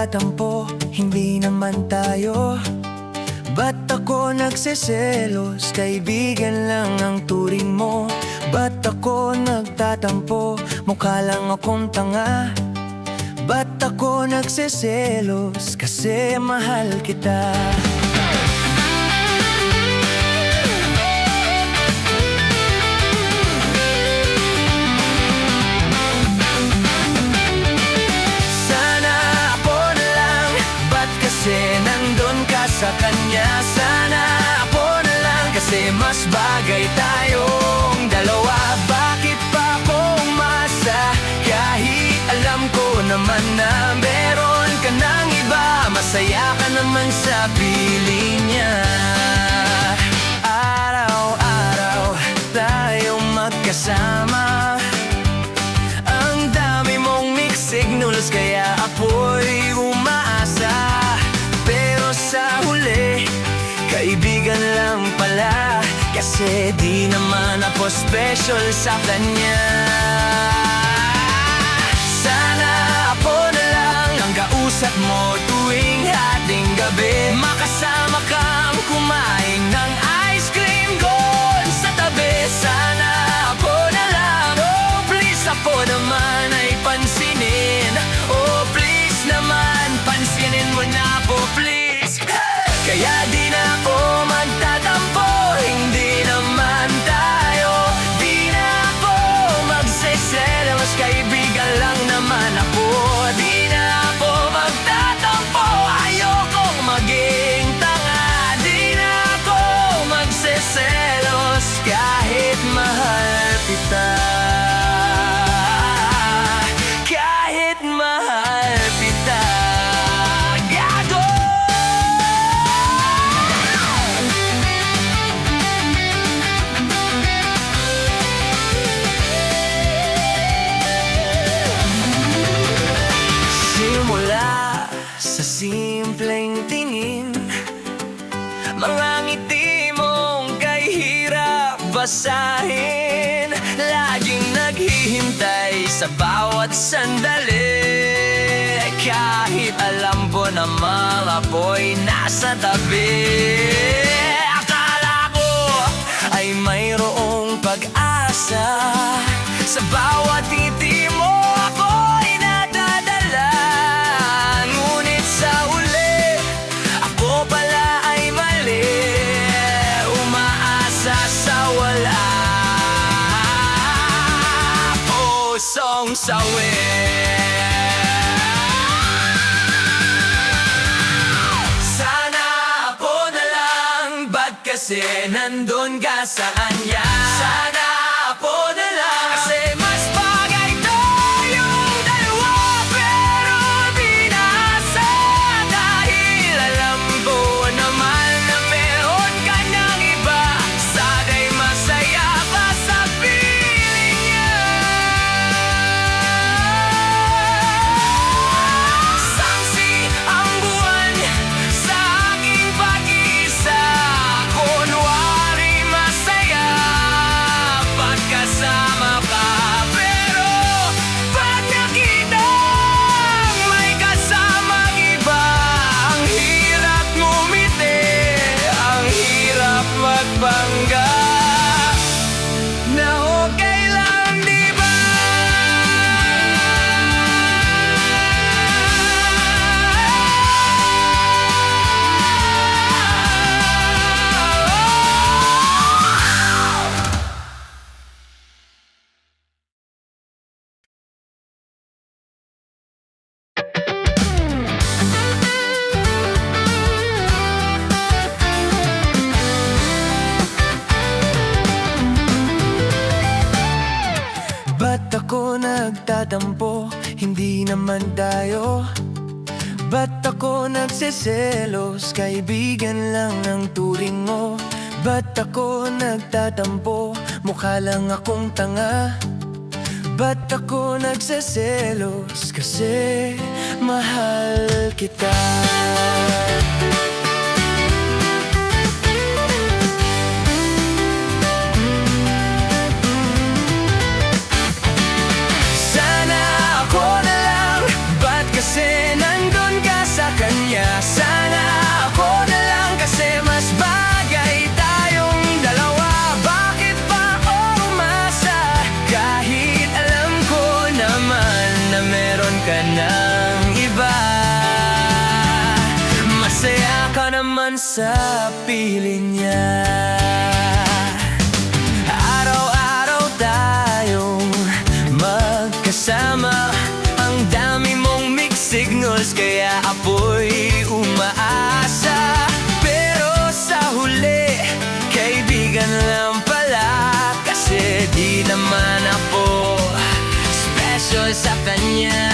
nagtatampo, hindi naman tayo. Ba't ako nagseselos, kaibigan lang ang turing mo? Ba't ako nagtatampo, mukha lang akong tanga? Ba't ako nagseselos, kasi mahal kita? Kasi nandun ka sa kanya. Sana ako na lang, kasi mas bagay tayong dalawa. Bakit pa ako umasa, kahit alam ko naman na meron ka ng iba? Masaya ka naman sa piling niya. Araw-araw tayong magkasama. Ang dami mong mixed signals, kaya ako'y umaasa. Sa huli, kaibigan lang pala, kasi di naman ako special sa kanya. Sana ako na lang ang kausap mo tuwing hating gabi. Makasama kang kumain ng ice cream doon sa tabi. Sana ako na lang, oh please, ako naman ay pansinin. Oh please naman, pansinin mo na po please. Kaya di na ako magtatampo, hindi naman tayo. Di na ako magseselos, kaibigan lang naman ako. Di na ako magtatampo, ayokong maging tanga. Di na ako magseselos, kahit mahal kita. Kahit mahal kita. Sa simpleng tingin, mga ngiti mong kahirap basahin. Laging naghihintay sa bawat sandali, kahit alam ko namang ako'y nasa tabi. Akala ko ay mayroong pag-asa, sa bawat ngiti mo ako'y nadadala. Ngunit sa uli, ako pala ay mali, umaasa sa wala. Pusong sawi. Sana ako na lang, ba't kasi nandun ka sa kanya? Sana ako na lang, kasi mas bagay tayong dalawa. Pero di naasa, dahil alam ko naman na meron ka ng iba. Sana'y masaya pa sa piling niya. Sangsi ang buwan sa aking pag-iisa. Kunwari masaya pagkasama ka, pero pag nakitang may kasamang iba, ang hirap ngumiti, ang hirap magpanggap na okay lang, di ba? Ba't ako nagtatampo, hindi naman tayo? Ba't ako nagseselos, kaibigan lang ang turing mo? Ba't ako nagtatampo, mukha lang akong tanga? Ba't ako nagseselos, kasi mahal kita? Sana ako na lang, ba't kasi nandun ka naman sa piling niya. Araw-araw tayong magkasama, ang dami mong mixed signals kaya ako'y umaasa. Pero sa huli, kaibigan lang pala, kasi di naman ako special sa kanya.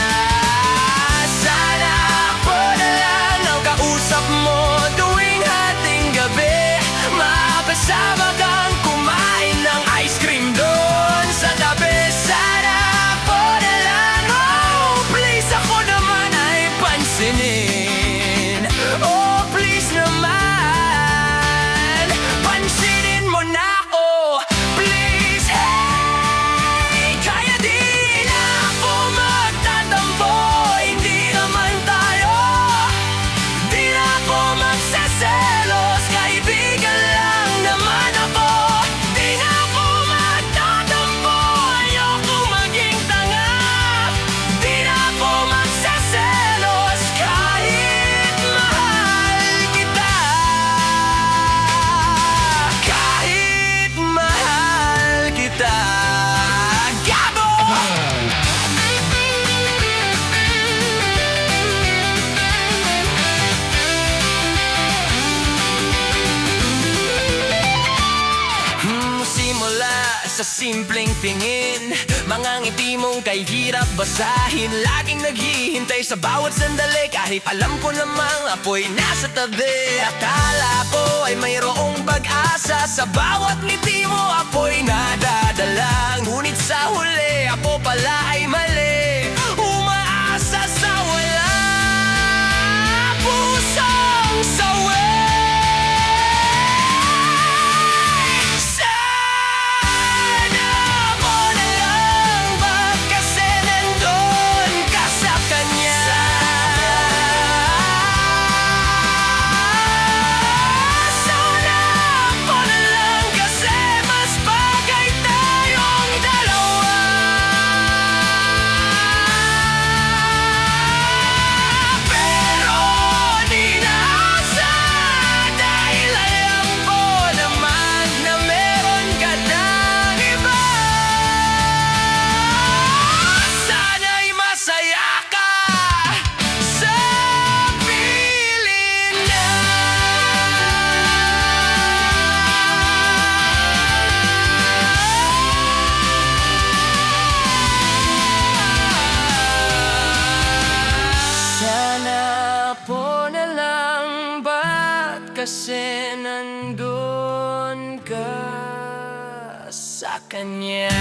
Sana ako na lang ang kausap mo tuwing hating gabi, makakasama kang kumain ng ice cream doon sa tabi. Sana ako na lang, oh please, ako naman ay pansinin. Oh please naman, pansinin mo na ako, please. Hey, kaya di na ako magtatampo, hindi naman tayo, di na ako magseselos, kaibigan lang naman ako. Di na ako magtatampo, ayoko maging tanga, di na ako magseselos kahit mahal kita. Kahit mahal kita. Gabo! Simula sa simpleng tingin, mga ngiti mong kay hirap basahin, laging naghihintay sa bawat sandali, kahit alam ko namang apoy nasa tabi. Akala ko ay mayroong pag-asa, sa bawat ngiti mo apoy nadadala, ngunit sa huli ako pala ay mali, umaasa sa wala, pusong sawi. Kasi nandun ka sa kanya.